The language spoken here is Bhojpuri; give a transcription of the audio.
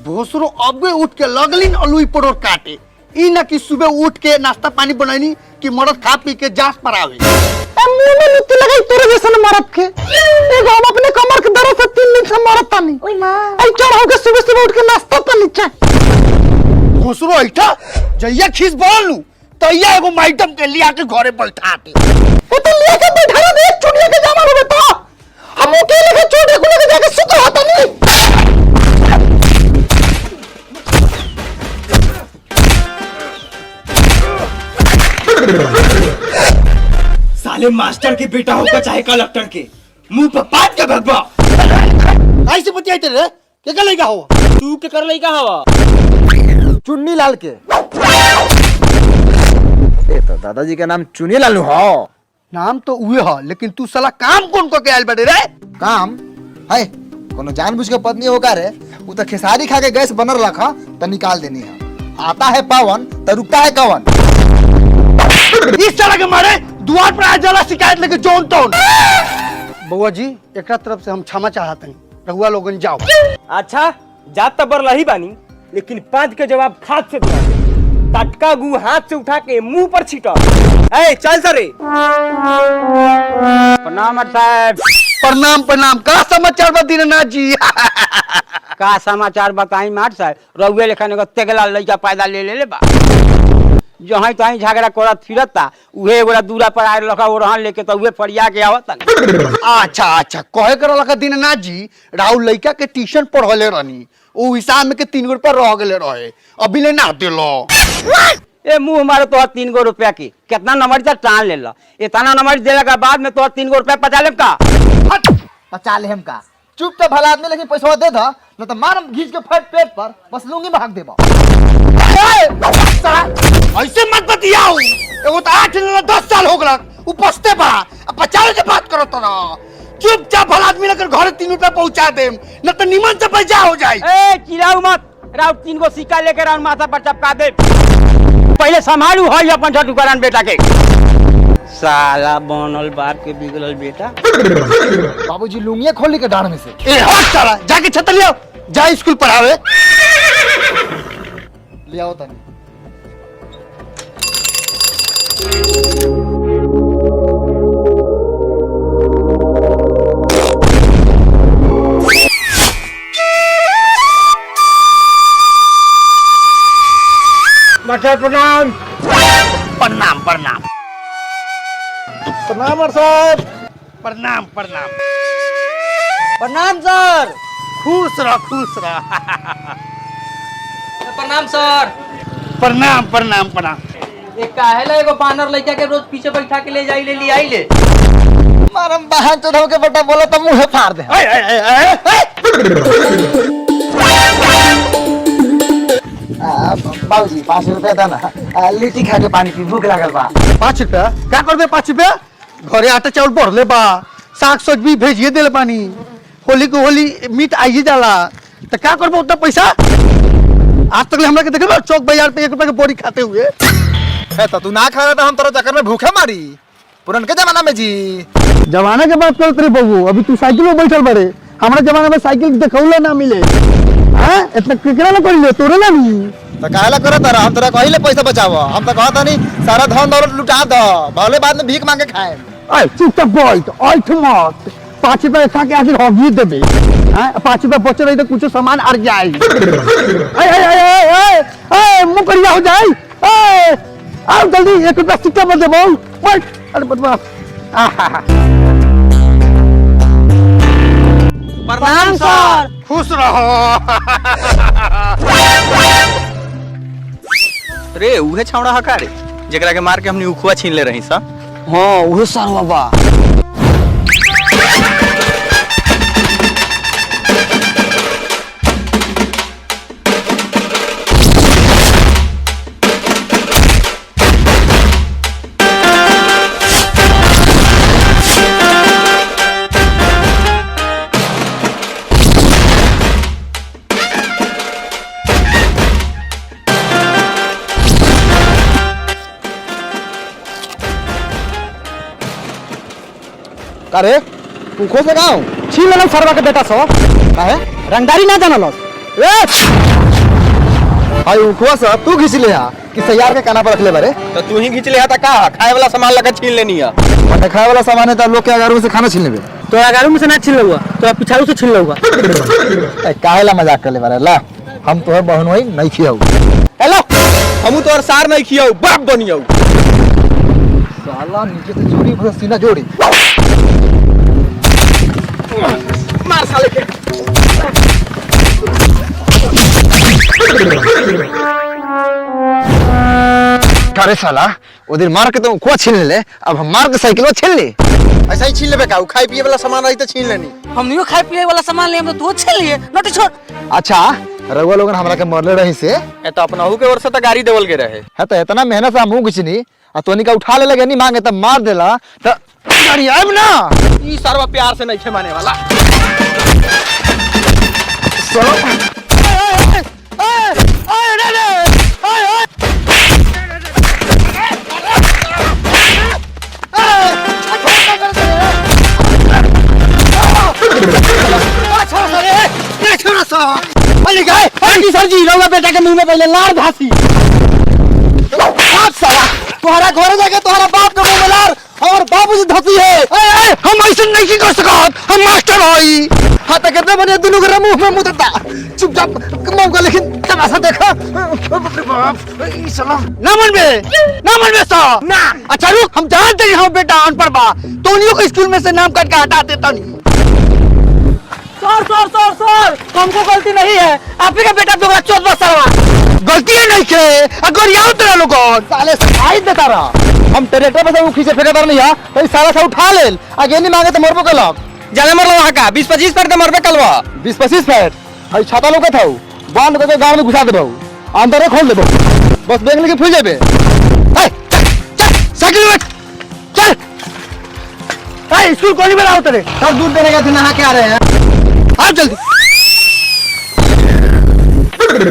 भोसरो अबे उठ के लगलिन अलुई परोर काटे। ई ना कि सुबह उठ के नाश्ता पानी बनानी कि मरद खा पी के जांच पर आवे। मुंह में लुत्ती लगाई तोरे जैसन मरद के। एगो हम अपने कमर के दर्द से 3 दिन से मरत तानी। ओई मां आई चढ़ हो के सुबह उठ के नाश्ता पानी चाय। भोसरो ऐठा जइया खीस बोलू तइया एगो माइटम के लिया के घरे बैठाते। ओ तो लिया के बैठा दे चुनिया के जामा रे बेटा। हम के लेके छोटे को लेके जाके सुतो होता नहीं। साले मास्टर के बेटा होगा चाहे कलेक्टर के मुंह पर पात के भगवा। ऐसे बतियाई तेरे के का लइका हो तू के कर लइका हवा चुन्नी लाल के। ए तो दादाजी का नाम चुन्नी लाल हो। नाम तो उहे ह लेकिन तू साला काम कौन को के आइल बाड़े रे? काम है कोनो जानबूझ के पत्नी होगा रे। उ त खेसारी खा के गैस बनर रखा त निकाल देनी है। आता है पावन त रुकता है कवन। इस तरह के मारे द्वार पर आ जाला शिकायत लेके जोन तोन। बउआ जी एकरा तरफ से हम क्षमा चाहत हनी। रहुआ लोगन जाओ। अच्छा जात तबर लही बानी लेकिन पांच के जवाब खाद से दिया। टटका गु हाथ से उठा के मुंह पर छीटा। ए चल सरे। प्रणाम साहब। प्रणाम प्रणाम। का समाचार बा दीनानाथ जी? का समाचार बताई मार साहब रउए लेखन एगो तेगला लइका पैदा ले बा। जहाँ तहीं झगड़ा करत फिरता उहे एगोरा दूरा पर आए लखा ओरहन लेके तो उहे फरिया के आवत। अच्छा अच्छा कहे कर लखा दीनानाथ जी राहुल लइका के ट्यूशन पढ़ले रहनी ओ हिसाब में के 3 रुपया रह गेले रहे अभी ले ना देलो। ए मुंह मारो तो 3 गो रुपया की कितना नंबर से टान ले ला। इतना नंबर देला के बाद में तो 3 गो रुपया पचा लेम का। बचा ले हम का। चुप तो भला आदमी लेकिन पैसा दे दा न तो मारम घींच के फट पेट पर बस लूंगी भाग देबा। ऐसे मत बतियाओ। एगो तो 8 न 10 साल हो गला उपस्ते बा अब बचावे के बात करो तो ना। चुपचाप भला आदमी लेकर घर 3 रुपया पहुंचा देम न तो निमन से पैसा हो जाए। ए चिल्लाओ मत राव 3 गो सिक्का लेकर राव माथा पर चपका दे। पहले संभालू है अपन छठू करान बेटा के। साला बनल बाप के बिगड़ल बेटा। बाबूजी लुंगिया खोल के डांड में से। ए हट साला जाके छत लियो जा स्कूल पढ़ावे। ले आओ तनी। मास्टर प्रणाम। प्रणाम प्रणाम प्रणाम साहब। प्रणाम प्रणाम। प्रणाम सर। खुश रह खुश रह। प्रणाम सर। प्रणाम प्रणाम प्रणाम। एक काहेला एगो बानर लइका के रोज पीछे बैठा के ले जाई ले ली आई ले। मारम बाहर चढ़ाओ के बेटा बोला तो मुंह फाड़ दे। बाबूजी 5 रुपया देना लिट्टी खा के पानी पी भूख लागल बा। 5 रुपया क्या कर दे? 5 रुपया घरे आटा चावल बढ़ले बा साग सब्जी भेजिए देले पानी होली को होली मीट आइए जाला तो क्या करबो उतना पैसा? आज तक हमरा के देखबो चौक बाजार पे 1 रुपया के बोरी खाते हुए। है तो तू ना खा रहा था हम तोरा चक्कर में भूखे मारी। पुरन के जमाना में जी जमाना के बात करत रे बबू अभी तू साइकिल में बैठल बड़े हमरा जमाना में साइकिल देखौले ना मिले। हां इतना केकरा ना करिले तोरे ना नहीं तो काहेला करत रहा हम तोरा कहिले पैसा बचाव हम तो कहत नहीं सारा धन दौलत लुटा दो भले बाद में भीख मांगे खाए। अरे चुपचाप बैठ ऐठ मत 5 रुपया खा के आखिर हगी देबे। हां 5 रुपया बचे रही तो कुछ सामान अड़ जाए। ए मुंह करिया हो जाए। ए आओ जल्दी 1 रुपया सिक्का मत देबो बैठ। अरे बदमा प्रणाम सर। खुश रहो। रे उहे छौड़ा हका रे जेकरा के मार के हमनी उखुआ छीन ले रही सा। हां उहे सरवा बा। करे तू खोज लगाओ छीन लेलन सरवा के बेटा सो। काहे रंगदारी ना जानलस आई उखवा सा तू घिच ले हा कि सैयार के काना पर रख ले बारे। तो तू ही खींच ले था का खाए वाला सामान लगा छीन लेनी है। मटे खाए वाला सामान है तो लोग के अगारू में से खाना छीन लेबे। तो अगारू में से ना छीन लूंगा तो पिछाड़ू से छीन लूंगा। काहेला मजाक कर ले बारे ला हम तो बहन वही नहीं खियाऊ। हेलो हमू तो और सार नहीं खियाऊ बाप बनियाऊ। साला नीचे से चोरी बस सीना जोड़ी मार साले के। अरे साला वो दिन मार के तो कुआ छीन ले अब हम मार के साइकिल छीन ले। ऐसा ही छीन लेबे का खाए पिए वाला सामान रही तो छीन लेनी। हमनियो खाए पिए वाला सामान ले हम तो तू छीन लिए नोटी छोड़। अच्छा रघुआ लोगन हमरा के मरले रही से ए तो अपना हु के ओर से तो गाड़ी देवल के रहे। है तो इतना मेहनत से मुंह घिचनी आ तोनी का उठा ले लगे नहीं मांगे तब मार देला तो गाड़ी आब ना। ई सरवा प्यार से नहीं खे माने वाला। सर जी रउआ बेटा के मुंह में पहले लार घासी। तुम्हारा घर जाके तुम्हारा बाप के मुंह में लार और बाबूजी धसी है। हम ऐसे नहीं कर सकत, हम मास्टर हई। हाँ तो कितने बने दोनों के मुंह में मुंह देता चुपचाप मौका लेकिन तमाशा देखा। ना मन में सा ना। अच्छा रुक हम जानते हैं हम बेटा अनपढ़ बा तो उन्हीं को स्कूल में से नाम काट के हटा देता नहीं। सर हमको गलती नहीं है आप ही का बेटा दोगला 14 साल गलती है नहीं के अगर यहाँ तेरा लोग साले सफाई देता रहा हम ट्रैक्टर पे से वो खींचे फेंके नहीं है तो साला सा उठा ले आगे नहीं मांगे तो मरबो कलक जाने मरलो वहां का 20-25 पर तो मरबे कलवा। 20-25 फीट भाई छाता लोग था बांध के गांव में घुसा देबो अंदर खोल देबो बस बैग लेके फूल जाबे। साइकिल में चल। स्कूल कौन ही बनाओ तेरे सब दूध देने का नहा के आ रहे हैं। आ जल्दी।